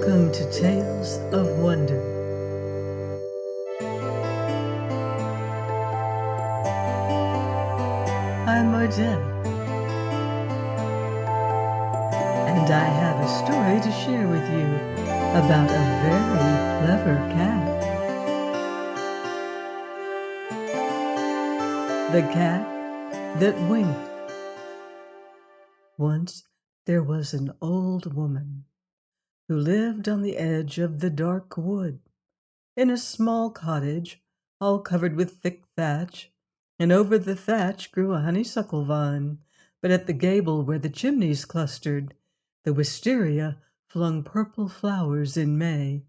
Welcome to Tales of Wonder. I'm Margette, and I have a story to share with you about a very clever cat. The cat that winked. Once there was an old woman who lived on the edge of the dark wood, in a small cottage all covered with thick thatch, and over the thatch grew a honeysuckle vine, but at the gable where the chimneys clustered, the wisteria flung purple flowers in May.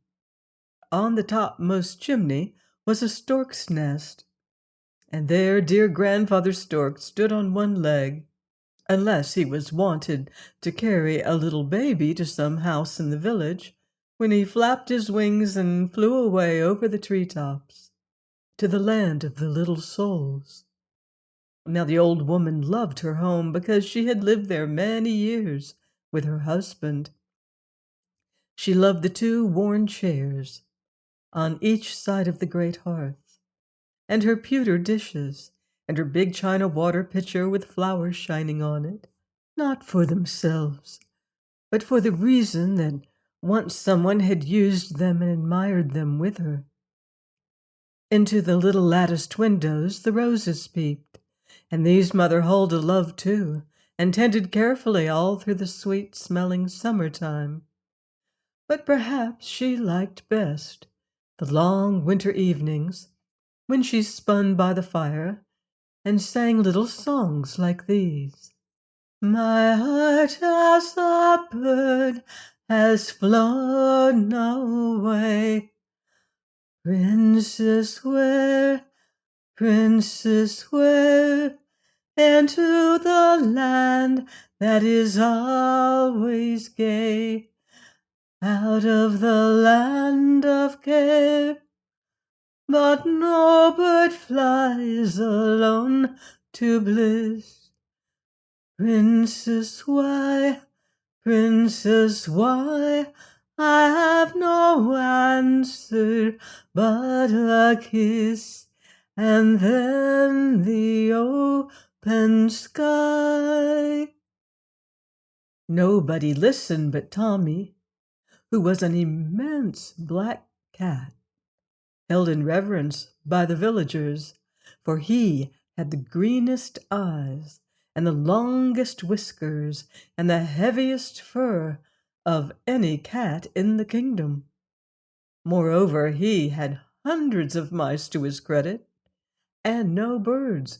On the topmost chimney was a stork's nest, and there dear Grandfather Stork stood on one leg, unless he was wanted to carry a little baby to some house in the village, when he flapped his wings and flew away over the tree-tops to the land of the little souls. Now the old woman loved her home because she had lived there many years with her husband. She loved the two worn chairs on each side of the great hearth, and her pewter dishes, and her big china water pitcher with flowers shining on it, not for themselves, but for the reason that once someone had used them and admired them with her. Into the little latticed windows the roses peeped, and these Mother Hulda loved too, and tended carefully all through the sweet-smelling summer-time. But perhaps she liked best the long winter evenings, when she spun by the fire and sang little songs like these. My heart as a bird has flown away. Princess, where, princess, where? Into the land that is always gay, out of the land of care. But no bird flies alone to bliss. Princess, why, princess, why? I have no answer but a kiss, and then the open sky. Nobody listened but Tommy, who was an immense black cat, held in reverence by the villagers, for he had the greenest eyes, and the longest whiskers, and the heaviest fur of any cat in the kingdom. Moreover, he had hundreds of mice to his credit, and no birds,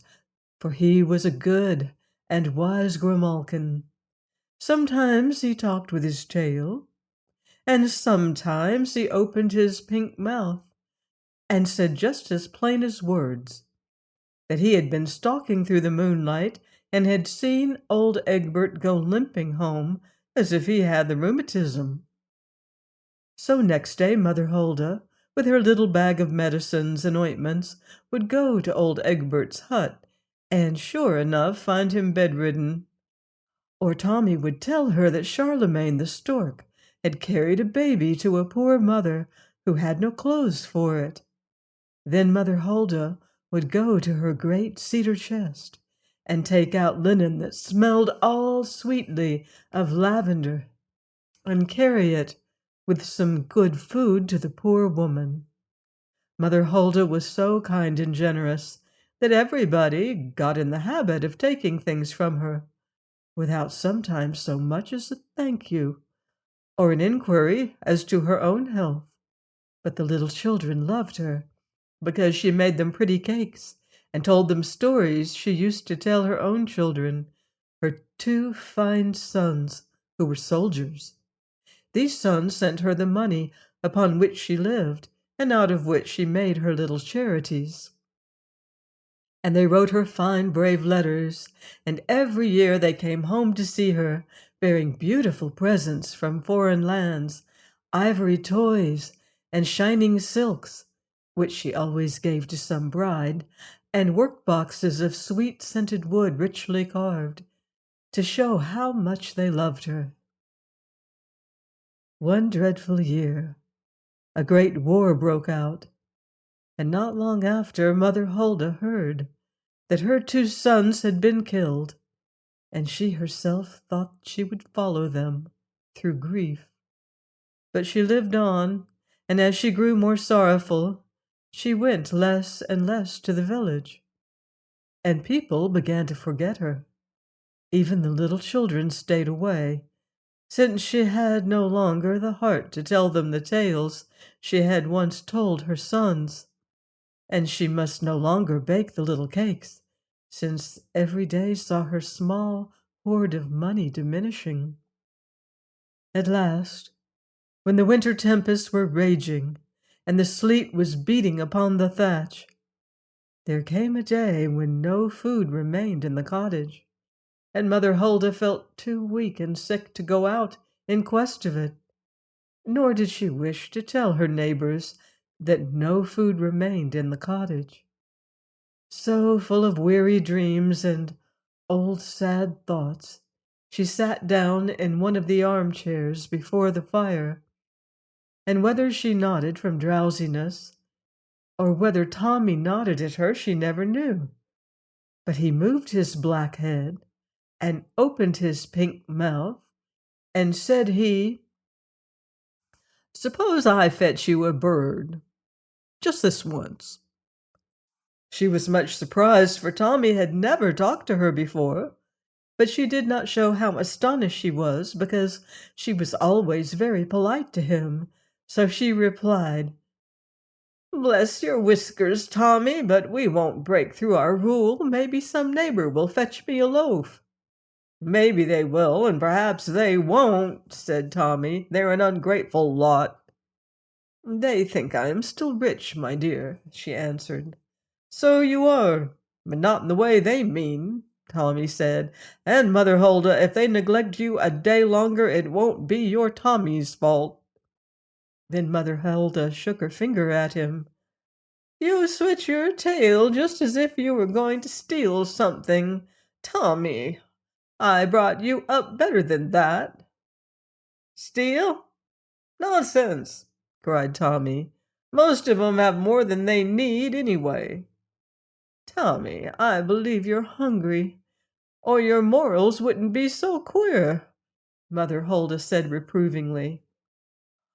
for he was a good and wise grimalkin. Sometimes he talked with his tail, and sometimes he opened his pink mouth and said just as plain as words that he had been stalking through the moonlight and had seen old Egbert go limping home as if he had the rheumatism. So next day Mother Hulda, with her little bag of medicines and ointments, would go to old Egbert's hut, and sure enough find him bedridden. Or Tommy would tell her that Charlemagne the stork had carried a baby to a poor mother who had no clothes for it. Then Mother Hulda would go to her great cedar chest and take out linen that smelled all sweetly of lavender, and carry it with some good food to the poor woman. Mother Hulda was so kind and generous that everybody got in the habit of taking things from her, without sometimes so much as a thank you, or an inquiry as to her own health. But the little children loved her, because she made them pretty cakes, and told them stories she used to tell her own children, her two fine sons, who were soldiers. These sons sent her the money upon which she lived, and out of which she made her little charities. And they wrote her fine, brave letters, and every year they came home to see her, bearing beautiful presents from foreign lands, ivory toys, and shining silks, which she always gave to some bride, and work-boxes of sweet-scented wood richly carved, to show how much they loved her. One dreadful year, a great war broke out, and not long after Mother Hulda heard that her 2 sons had been killed, and she herself thought she would follow them through grief. But she lived on, and as she grew more sorrowful, she went less and less to the village, and people began to forget her. Even the little children stayed away, since she had no longer the heart to tell them the tales she had once told her sons, and she must no longer bake the little cakes, since every day saw her small hoard of money diminishing. At last, when the winter tempests were raging, and the sleet was beating upon the thatch, there came a day when no food remained in the cottage, and Mother Hulda felt too weak and sick to go out in quest of it, nor did she wish to tell her neighbors that no food remained in the cottage. So, full of weary dreams and old sad thoughts, she sat down in one of the armchairs before the fire, and whether she nodded from drowsiness, or whether Tommy nodded at her, she never knew. But he moved his black head, and opened his pink mouth, and said he, "Suppose I fetch you a bird, just this once." She was much surprised, for Tommy had never talked to her before, but she did not show how astonished she was, because she was always very polite to him. So she replied, "Bless your whiskers, Tommy, but we won't break through our rule. Maybe some neighbor will fetch me a loaf." "Maybe they will, and perhaps they won't," said Tommy. "They're an ungrateful lot." "They think I am still rich, my dear," she answered. "So you are, but not in the way they mean," Tommy said. "And, Mother Hulda, if they neglect you a day longer, it won't be your Tommy's fault." Then Mother Hulda shook her finger at him. "You switch your tail just as if you were going to steal something. Tommy, I brought you up better than that." "Steal? Nonsense!" cried Tommy. "Most of 'em have more than they need anyway." "Tommy, I believe you're hungry, or your morals wouldn't be so queer," Mother Hulda said reprovingly.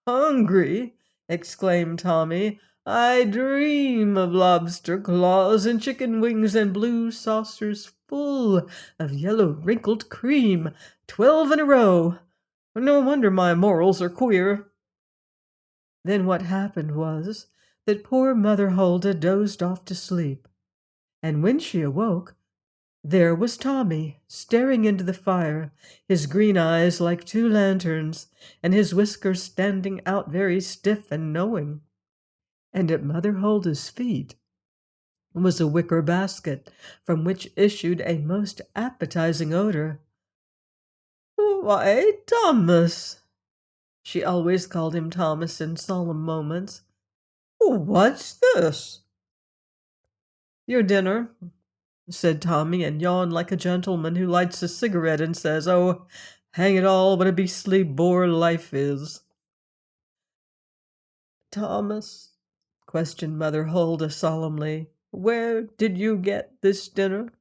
"Hungry!" exclaimed Tommy. "I dream of lobster claws and chicken wings and blue saucers full of yellow wrinkled cream, 12 in a row. No wonder my morals are queer." Then what happened was that poor Mother Hulda dozed off to sleep, and when she awoke, there was Tommy, staring into the fire, his green eyes like 2 lanterns, and his whiskers standing out very stiff and knowing. And at Mother Hulda's feet was a wicker basket, from which issued a most appetizing odor. "Why, Thomas!" She always called him Thomas in solemn moments. "What's this?" "Your dinner," said Tommy, and yawned like a gentleman who lights a cigarette and says, "Oh, hang it all, what a beastly bore life is." "Thomas," questioned Mother Hulda solemnly, "where did you get this dinner?"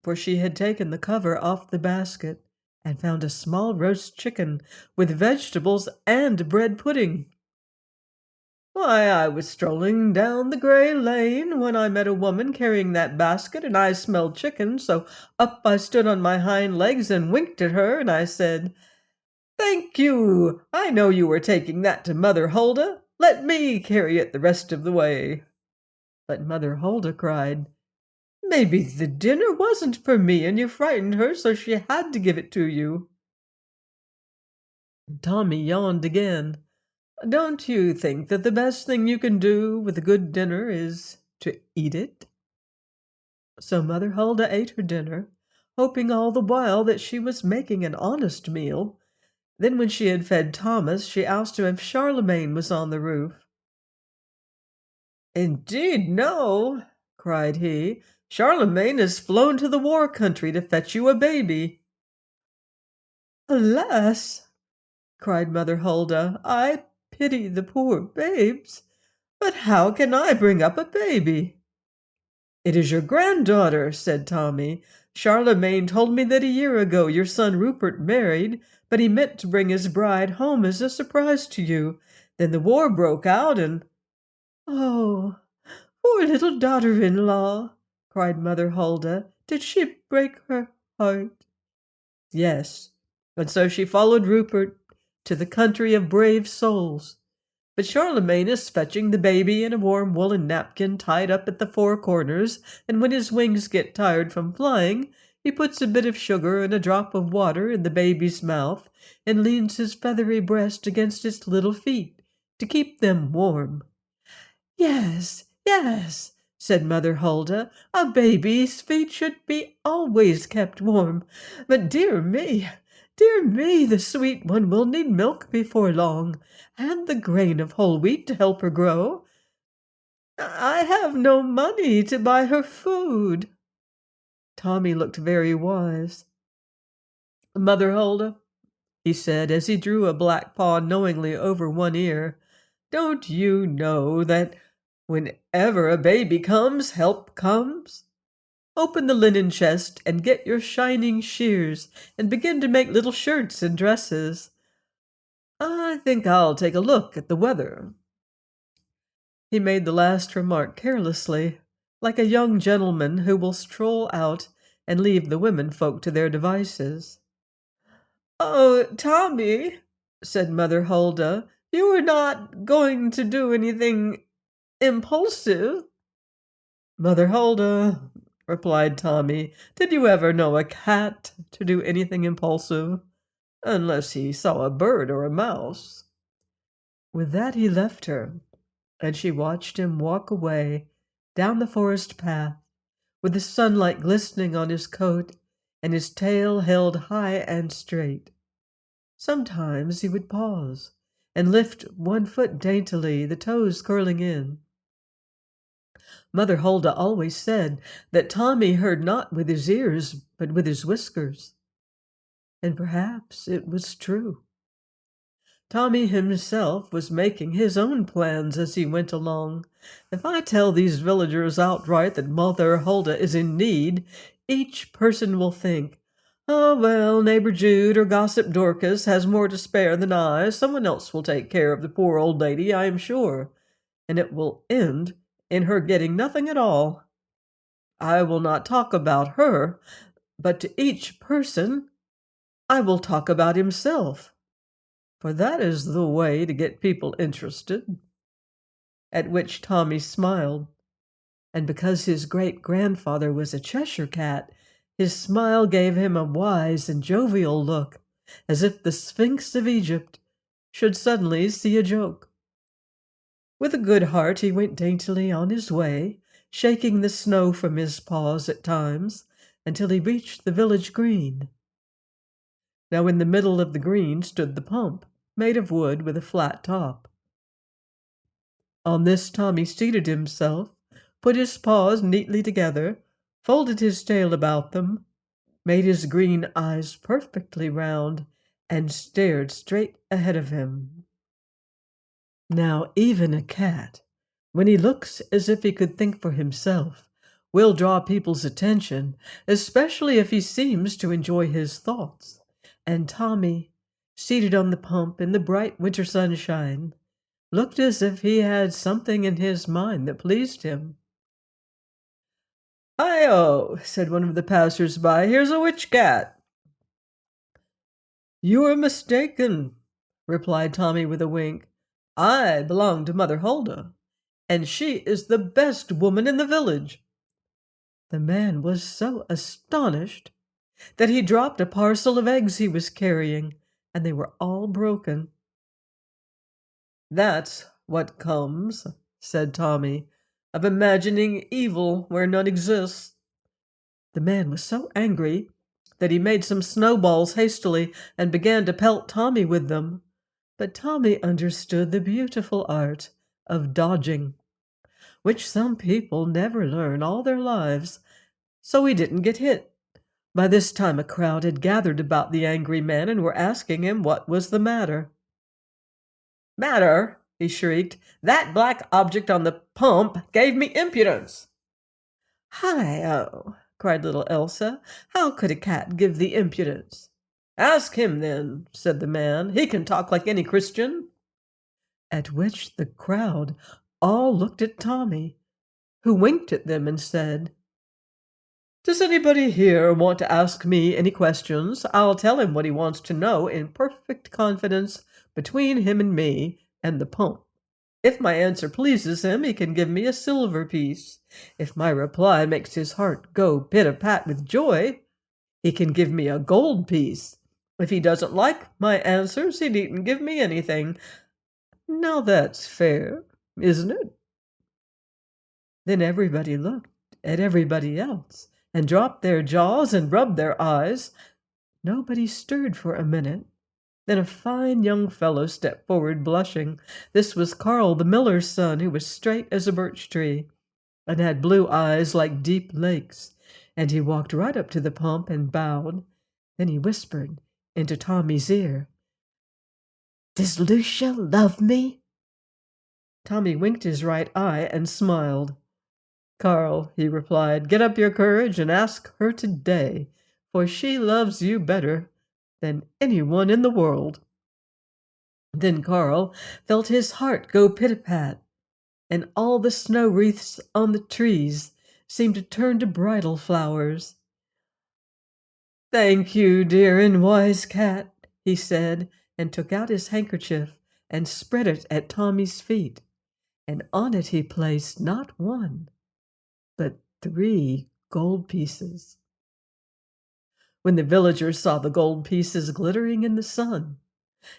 For she had taken the cover off the basket and found a small roast chicken with vegetables and bread pudding. "Why, I was strolling down the gray lane when I met a woman carrying that basket, and I smelled chicken, so up I stood on my hind legs and winked at her, and I said, 'Thank you, I know you were taking that to Mother Hulda. Let me carry it the rest of the way.' But Mother Hulda cried, 'Maybe the dinner wasn't for me, and you frightened her, so she had to give it to you.'" Tommy yawned again. "Don't you think that the best thing you can do with a good dinner is to eat it?" So Mother Hulda ate her dinner, hoping all the while that she was making an honest meal. Then when she had fed Thomas, she asked him if Charlemagne was on the roof. "Indeed, no," cried he. "Charlemagne has flown to the war country to fetch you a baby." "Alas!" cried Mother Hulda. "I pity the poor babes. But how can I bring up a baby?" "It is your granddaughter," said Tommy. "Charlemagne told me that a year ago your son Rupert married, but he meant to bring his bride home as a surprise to you. Then the war broke out and—" "Oh, poor little daughter-in-law!" cried Mother Hulda. "Did she break her heart?" "Yes, and so she followed Rupert to the country of brave souls. But Charlemagne is fetching the baby in a warm woolen napkin tied up at the four corners, and when his wings get tired from flying, he puts a bit of sugar and a drop of water in the baby's mouth and leans his feathery breast against its little feet to keep them warm." "Yes, yes," said Mother Hulda, "a baby's feet should be always kept warm. But dear me, the sweet one will need milk before long, and the grain of whole wheat to help her grow. I have no money to buy her food." Tommy looked very wise. "Mother Hulda," he said, as he drew a black paw knowingly over one ear, "don't you know that whenever a baby comes, help comes? Open the linen chest and get your shining shears and begin to make little shirts and dresses. I think I'll take a look at the weather." He made the last remark carelessly, like a young gentleman who will stroll out and leave the women folk to their devices. "Oh, Tommy," said Mother Hulda, "you are not going to do anything impulsive?" "Mother Hulda," replied Tommy, "did you ever know a cat to do anything impulsive? Unless he saw a bird or a mouse." With that he left her, and she watched him walk away down the forest path, with the sunlight glistening on his coat and his tail held high and straight. Sometimes he would pause and lift one foot daintily, the toes curling in. Mother Hulda always said that Tommy heard not with his ears, but with his whiskers. And perhaps it was true. Tommy himself was making his own plans as he went along. If I tell these villagers outright that Mother Hulda is in need, each person will think, "Oh, well, neighbor Jude or gossip Dorcas has more to spare than I. Someone else will take care of the poor old lady, I am sure." And it will end in her getting nothing at all. I will not talk about her, but to each person I will talk about himself, for that is the way to get people interested. At which Tommy smiled, and because his great-grandfather was a Cheshire cat, his smile gave him a wise and jovial look, as if the Sphinx of Egypt should suddenly see a joke. With a good heart he went daintily on his way, shaking the snow from his paws at times, until he reached the village green. Now in the middle of the green stood the pump, made of wood with a flat top. On this Tommy seated himself, put his paws neatly together, folded his tail about them, made his green eyes perfectly round, and stared straight ahead of him. Now even a cat, when he looks as if he could think for himself, will draw people's attention, especially if he seems to enjoy his thoughts. And Tommy, seated on the pump in the bright winter sunshine, looked as if he had something in his mind that pleased him. "Hi-oh," said one of the passers-by, "here's a witch cat." "You are mistaken," replied Tommy with a wink. "I belong to Mother Hulda, and she is the best woman in the village." The man was so astonished that he dropped a parcel of eggs he was carrying, and they were all broken. "That's what comes," said Tommy, "of imagining evil where none exists." The man was so angry that he made some snowballs hastily and began to pelt Tommy with them. But Tommy understood the beautiful art of dodging, which some people never learn all their lives, so he didn't get hit. By this time a crowd had gathered about the angry man and were asking him what was the matter. "Matter!" he shrieked. "That black object on the pump gave me impudence." "Hi-oh!" cried little Elsa. "How could a cat give thee impudence?" "Ask him, then," said the man. "He can talk like any Christian." At which the crowd all looked at Tommy, who winked at them and said, "Does anybody here want to ask me any questions? I'll tell him what he wants to know in perfect confidence between him and me and the pump. If my answer pleases him, he can give me a silver piece. If my reply makes his heart go pit-a-pat with joy, he can give me a gold piece. If he doesn't like my answers, he needn't give me anything. Now that's fair, isn't it?" Then everybody looked at everybody else and dropped their jaws and rubbed their eyes. Nobody stirred for a minute. Then a fine young fellow stepped forward, blushing. This was Carl, the miller's son, who was straight as a birch tree and had blue eyes like deep lakes. And he walked right up to the pump and bowed. Then he whispered into Tommy's ear, "Does Lucia love me?" Tommy winked his right eye and smiled. "Carl," he replied, "get up your courage and ask her today, for she loves you better than anyone in the world." Then Carl felt his heart go pit-a-pat, and all the snow wreaths on the trees seemed to turn to bridal flowers. "Thank you, dear and wise cat," he said, and took out his handkerchief and spread it at Tommy's feet, and on it he placed not one, but 3 gold pieces. When the villagers saw the gold pieces glittering in the sun,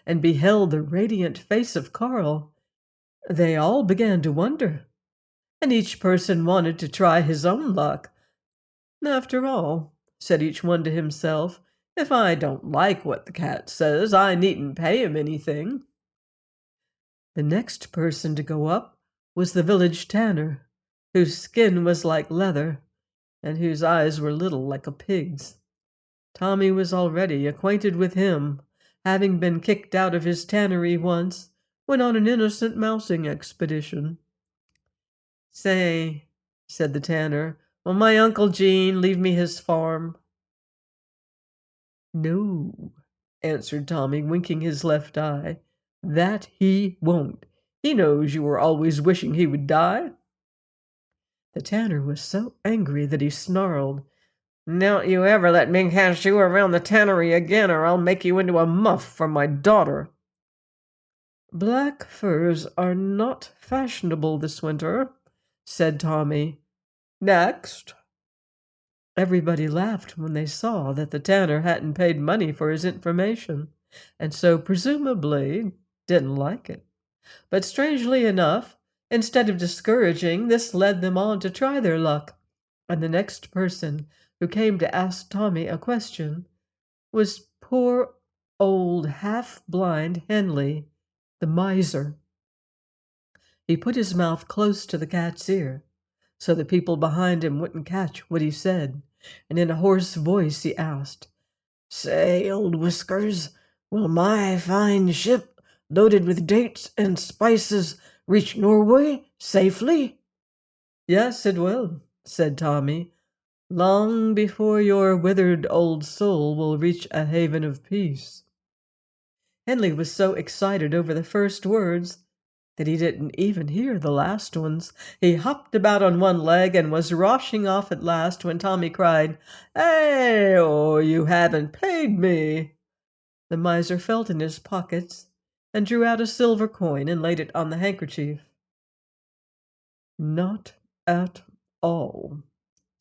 and beheld the radiant face of Carl, they all began to wonder, and each person wanted to try his own luck. "After all," said each one to himself, "if I don't like what the cat says, I needn't pay him anything." The next person to go up was the village tanner, whose skin was like leather, and whose eyes were little like a pig's. Tommy was already acquainted with him, having been kicked out of his tannery once when on an innocent mousing expedition. "Say," said the tanner, "will my Uncle Gene leave me his farm?" "No," answered Tommy, winking his left eye, "that he won't. He knows you are always wishing he would die." The tanner was so angry that he snarled, "Don't you ever let me catch you around the tannery again, or I'll make you into a muff for my daughter." "Black furs are not fashionable this winter," said Tommy. "Next." Everybody laughed when they saw that the tanner hadn't paid money for his information, and so presumably didn't like it. But strangely enough, instead of discouraging, this led them on to try their luck, and the next person who came to ask Tommy a question was poor old half-blind Henley, the miser. He put his mouth close to the cat's ear, so the people behind him wouldn't catch what he said, and in a hoarse voice he asked, "Say, old Whiskers, will my fine ship, loaded with dates and spices, reach Norway safely?" "Yes, it will," said Tommy, "long before your withered old soul will reach a haven of peace." Henley was so excited over the first words that he didn't even hear the last ones. He hopped about on one leg and was rushing off at last when Tommy cried, "Hey, oh, you haven't paid me." The miser felt in his pockets and drew out a silver coin and laid it on the handkerchief. "Not at all,"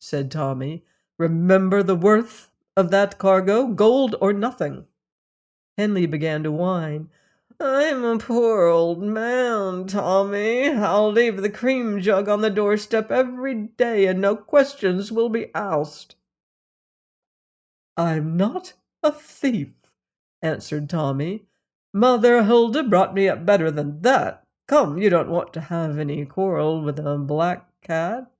said Tommy. "Remember the worth of that cargo, gold or nothing." Henley began to whine. "I'm a poor old man, Tommy. I'll leave the cream jug on the doorstep every day, and no questions will be asked." "I'm not a thief," answered Tommy. "Mother Hulda brought me up better than that. Come, you don't want to have any quarrel with a black cat."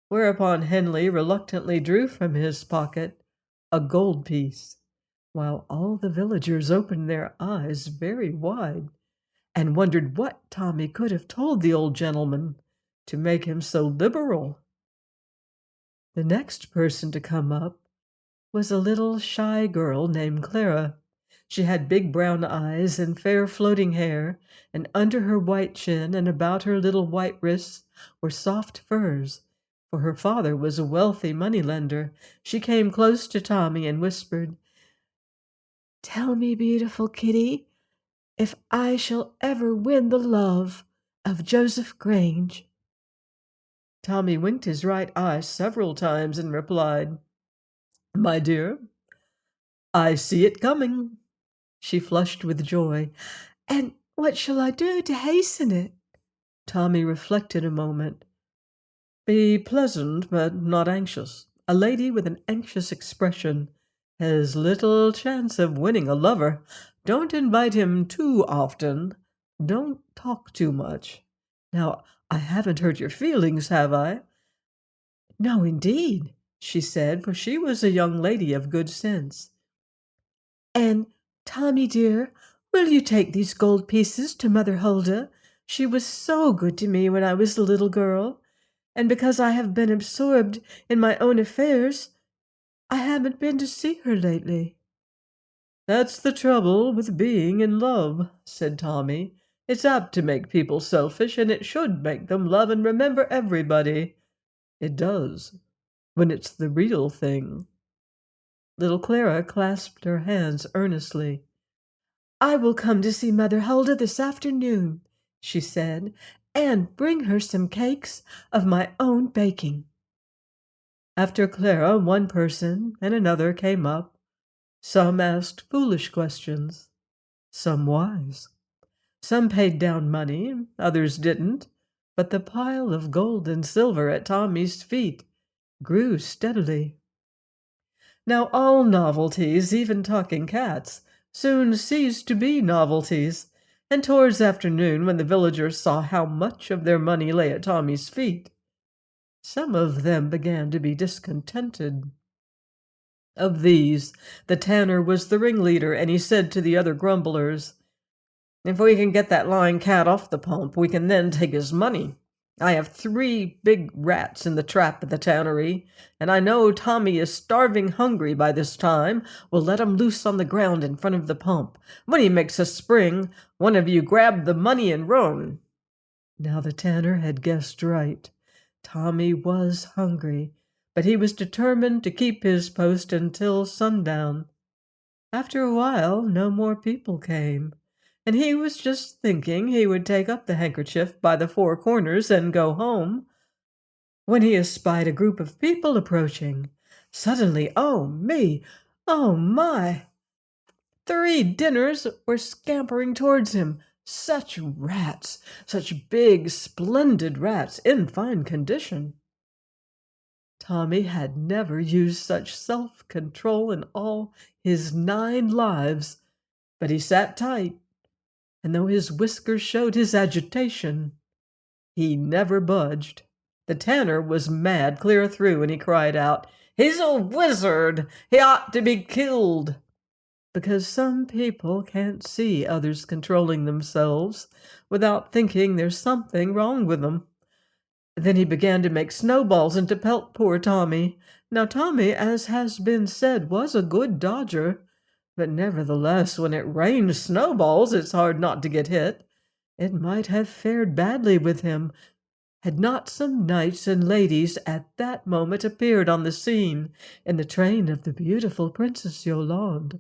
Whereupon Henley reluctantly drew from his pocket a gold piece, while all the villagers opened their eyes very wide. and wondered what Tommy could have told the old gentleman to make him so liberal. The next person to come up was a little shy girl named Clara. She had big brown eyes and fair floating hair, and under her white chin and about her little white wrists were soft furs, for her father was a wealthy moneylender. She came close to Tommy and whispered, "Tell me, beautiful kitty, if I shall ever win the love of Joseph Grange." Tommy winked his right eye several times and replied, "My dear, I see it coming." She flushed with joy. "And what shall I do to hasten it?" Tommy reflected a moment. "Be pleasant, but not anxious. A lady with an anxious expression has little chance of winning a lover. Don't invite him too often. Don't talk too much. Now, I haven't hurt your feelings, have I?" "No, indeed," she said, for she was a young lady of good sense. "And, Tommy dear, will you take these gold pieces to Mother Hulda? She was so good to me when I was a little girl, and because I have been absorbed in my own affairs, I haven't been to see her lately." "That's the trouble with being in love," said Tommy. "It's apt to make people selfish, and it should make them love and remember everybody. It does, when it's the real thing." Little Clara clasped her hands earnestly. "I will come to see Mother Hulda this afternoon," she said, "and bring her some cakes of my own baking." After Clara, one person and another came up. Some asked foolish questions, some wise. Some paid down money, others didn't, but the pile of gold and silver at Tommy's feet grew steadily. Now all novelties, even talking cats, soon ceased to be novelties, and towards afternoon, when the villagers saw how much of their money lay at Tommy's feet, some of them began to be discontented. Of these, the tanner was the ringleader, and he said to the other grumblers, "If we can get that lying cat off the pump, we can then take his money. I have 3 big rats in the trap at the tannery, and I know Tommy is starving hungry by this time. We'll let him loose on the ground in front of the pump. When he makes a spring, one of you grab the money and run." Now the tanner had guessed right. Tommy was hungry, but he was determined to keep his post until sundown. After a while, no more people came, and he was just thinking he would take up the handkerchief by the 4 corners and go home, when he espied a group of people approaching. Suddenly, oh me, oh my! 3 dinners were scampering towards him. Such rats! Such big, splendid rats, in fine condition! Tommy had never used such self-control in all his 9 lives, but he sat tight, and though his whiskers showed his agitation, he never budged. The tanner was mad clear through, and he cried out, "He's a wizard! He ought to be killed!" Because some people can't see others controlling themselves without thinking there's something wrong with them. Then he began to make snowballs and to pelt poor Tommy. Now Tommy, as has been said, was a good dodger, but nevertheless, when it rains snowballs, it's hard not to get hit. It might have fared badly with him, had not some knights and ladies at that moment appeared on the scene in the train of the beautiful Princess Yolande,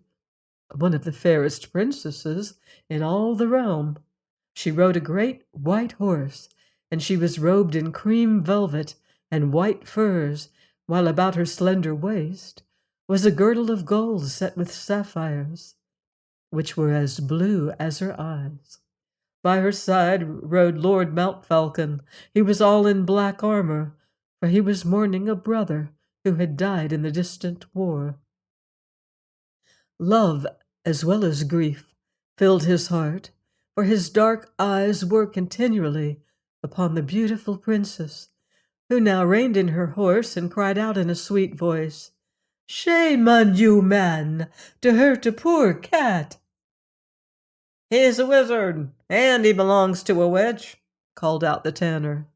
one of the fairest princesses in all the realm. She rode a great white horse, and she was robed in cream velvet and white furs, while about her slender waist was a girdle of gold set with sapphires, which were as blue as her eyes. By her side rode Lord Montfalcon. He was all in black armor, for he was mourning a brother who had died in the distant war. Love, as well as grief, filled his heart, for his dark eyes were continually upon the beautiful princess, who now reined in her horse and cried out in a sweet voice, "Shame on you, man, to hurt a poor cat!" "He's a wizard, and he belongs to a witch," called out the tanner.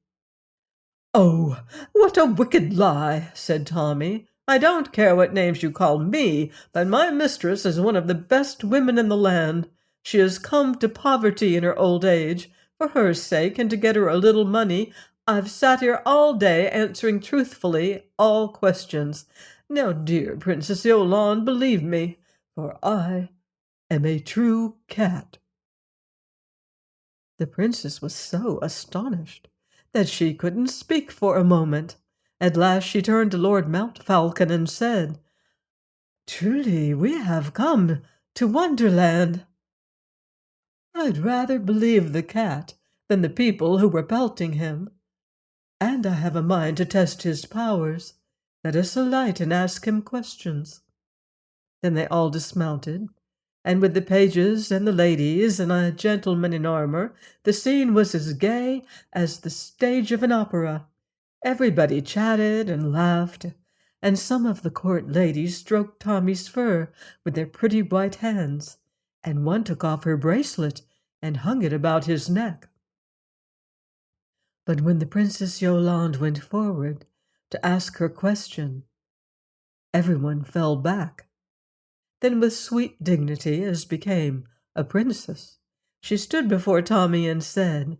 "Oh, what a wicked lie," said Tommy. "I don't care what names you call me, but my mistress is one of the best women in the land. She has come to poverty in her old age. For her sake, and to get her a little money, I've sat here all day answering truthfully all questions. Now, dear Princess Yolande, believe me, for I am a true cat." The princess was so astonished that she couldn't speak for a moment. At last she turned to Lord Montfalcon and said, "Truly, we have come to Wonderland." "I'd rather believe the cat than the people who were pelting him, and I have a mind to test his powers. Let us alight and ask him questions." Then they all dismounted, and with the pages and the ladies and a gentleman in armor, the scene was as gay as the stage of an opera. Everybody chatted and laughed, and some of the court ladies stroked Tommy's fur with their pretty white hands, and one took off her bracelet and hung it about his neck. But when the Princess Yolande went forward to ask her question, everyone fell back. Then, with sweet dignity, as became a princess, she stood before Tommy and said,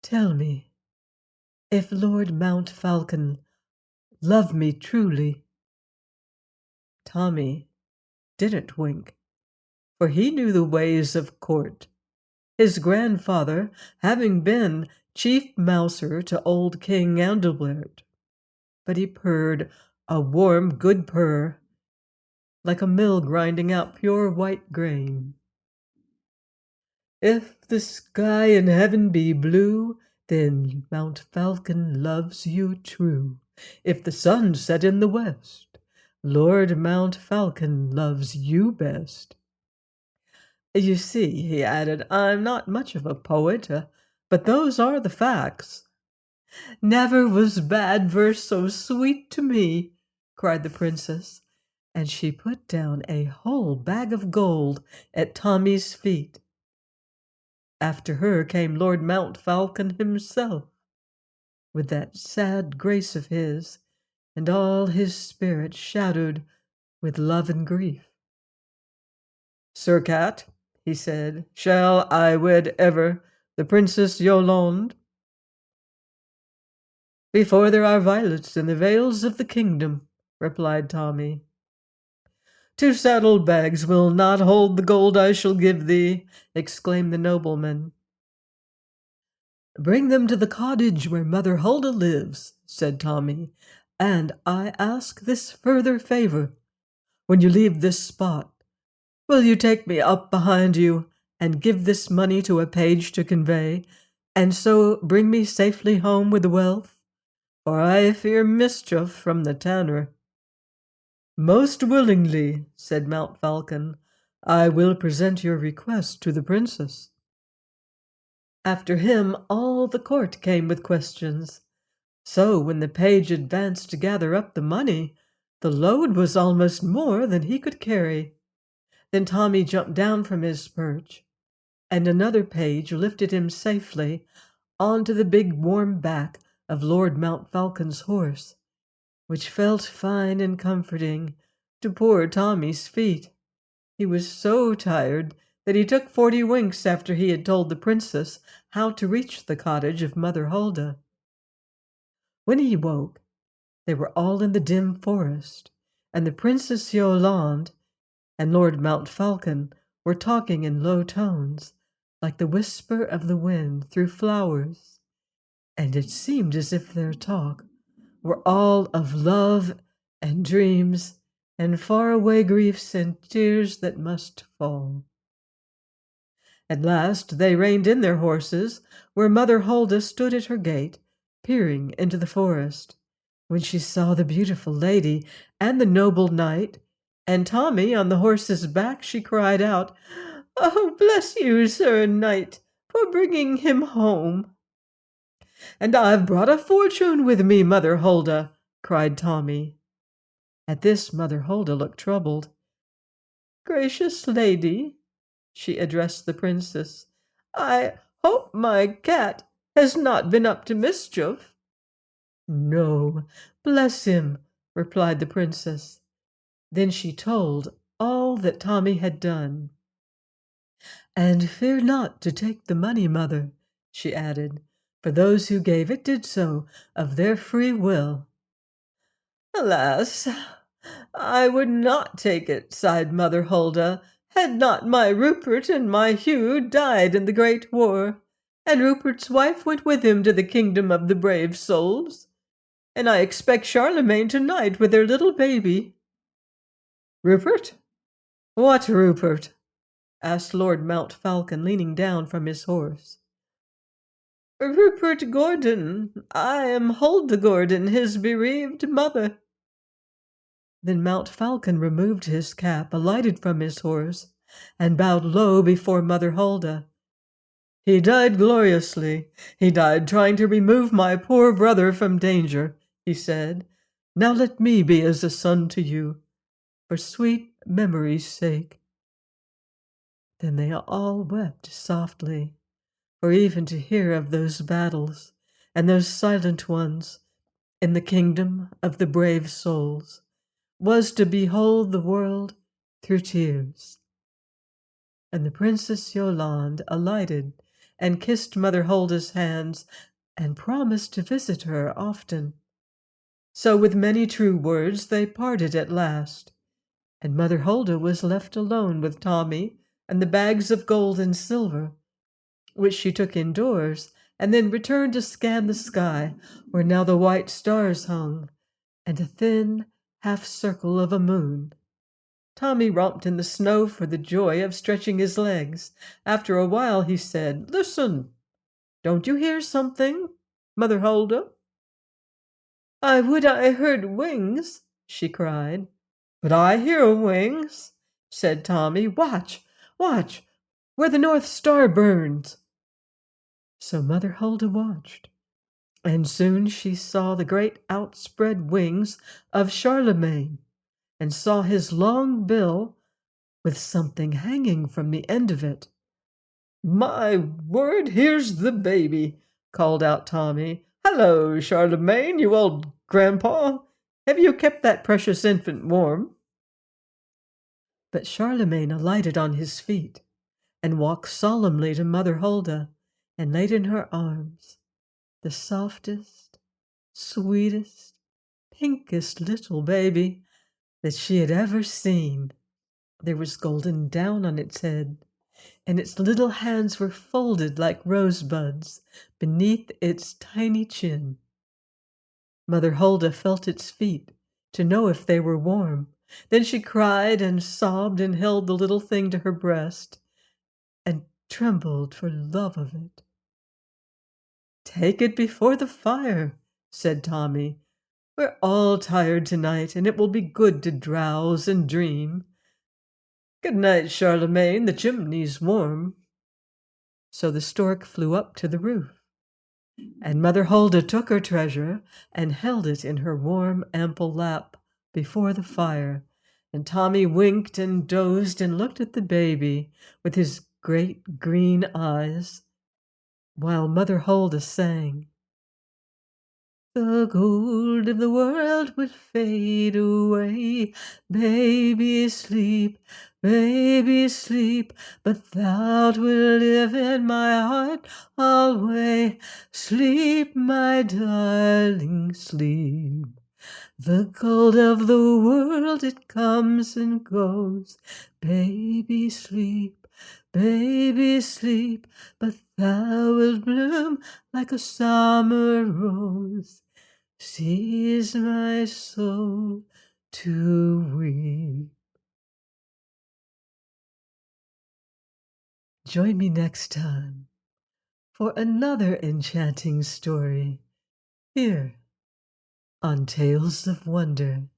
"Tell me, if Lord Montfalcon love me truly." Tommy didn't wink, for he knew the ways of court, his grandfather having been chief mouser to old King Adelbert. But he purred a warm, good purr, like a mill grinding out pure white grain. "If the sky in heaven be blue, then Montfalcon loves you true. If the sun set in the west, Lord Montfalcon loves you best." "You see," he added, "I'm not much of a poet, but those are the facts." "Never was bad verse so sweet to me," cried the princess, and she put down a whole bag of gold at Tommy's feet. After her came Lord Montfalcon himself, with that sad grace of his, and all his spirit shadowed with love and grief. "Sir Cat," he said, "shall I wed ever the Princess Yolande?" "Before there are violets in the vales of the kingdom," replied Tommy. "Two saddle-bags will not hold the gold I shall give thee," exclaimed the nobleman. "Bring them to the cottage where Mother Hulda lives," said Tommy, "and I ask this further favor. When you leave this spot, will you take me up behind you and give this money to a page to convey, and so bring me safely home with the wealth? For I fear mischief from the tanner." "Most willingly," said Montfalcon. "I will present your request to the princess." After him all the court came with questions. So when the page advanced to gather up the money, the load was almost more than he could carry. Then Tommy jumped down from his perch, and another page lifted him safely onto the big warm back of Lord Montfalcon's horse, which felt fine and comforting to poor Tommy's feet. He was so tired that he took 40 winks after he had told the princess how to reach the cottage of Mother Hulda. When he woke, they were all in the dim forest, and the Princess Yolande and Lord Montfalcon were talking in low tones, like the whisper of the wind through flowers, and it seemed as if their talk were all of love and dreams and faraway griefs and tears that must fall. At last they reined in their horses where Mother Hulda stood at her gate, peering into the forest. When she saw the beautiful lady and the noble knight, and Tommy on the horse's back, she cried out, "Oh, bless you, Sir Knight, for bringing him home." "And I've brought a fortune with me, Mother Hulda," cried Tommy. At this Mother Hulda looked troubled. "Gracious lady, she addressed the princess. "I hope my cat has not been up to mischief." "No, bless him," replied the princess. Then she told all that Tommy had done. "And fear not to take the money, mother," she added, "for those who gave it did so of their free will." "Alas, I would not take it," sighed Mother Hulda, "had not my Rupert and my Hugh died in the great war, and Rupert's wife went with him to the kingdom of the brave souls, and I expect Charlemagne tonight with their little baby." "Rupert? What Rupert?" asked Lord Mountfalcon, leaning down from his horse. "Rupert Gordon. I am Hulda Gordon, his bereaved mother." Then Mountfalcon removed his cap, alighted from his horse, and bowed low before Mother Hulda. "He died gloriously. He died trying to remove my poor brother from danger," he said. "Now let me be as a son to you, for sweet memory's sake." Then they all wept softly, for even to hear of those battles and those silent ones in the kingdom of the brave souls was to behold the world through tears. And the Princess Yolande alighted and kissed Mother Hulda's hands and promised to visit her often. So with many true words they parted at last, and Mother Hulda was left alone with Tommy and the bags of gold and silver, which she took indoors, and then returned to scan the sky, where now the white stars hung, and a thin half circle of a moon. Tommy romped in the snow for the joy of stretching his legs. After a while he said, "Listen, don't you hear something, Mother Hulda?" "I would I heard wings," she cried. "But I hear wings," said Tommy. "Watch, watch, where the North Star burns." So Mother Hulda watched, and soon she saw the great outspread wings of Charlemagne, and saw his long bill with something hanging from the end of it. "My word, here's the baby!" called out Tommy. "Hello, Charlemagne, you old grandpa! Have you kept that precious infant warm?" But Charlemagne alighted on his feet and walked solemnly to Mother Hulda and laid in her arms the softest, sweetest, pinkest little baby that she had ever seen. There was golden down on its head, and its little hands were folded like rosebuds beneath its tiny chin. Mother Hulda felt its feet to know if they were warm. Then she cried and sobbed and held the little thing to her breast and trembled for love of it. "Take it before the fire," said Tommy. "We're all tired tonight, and it will be good to drowse and dream. Good night, Charlemagne, the chimney's warm." So the stork flew up to the roof, and Mother Hulda took her treasure and held it in her warm, ample lap before the fire, and Tommy winked and dozed and looked at the baby with his great green eyes, while Mother Hulda sang, "The gold of the world will fade away. Baby, sleep, baby, sleep, but thou wilt live in my heart alway. Sleep, my darling, sleep. The gold of the world, it comes and goes. Baby, sleep, baby, sleep, but thou wilt bloom like a summer rose. Cease my soul to weep." Join me next time for another enchanting story here on Tales of Wonder.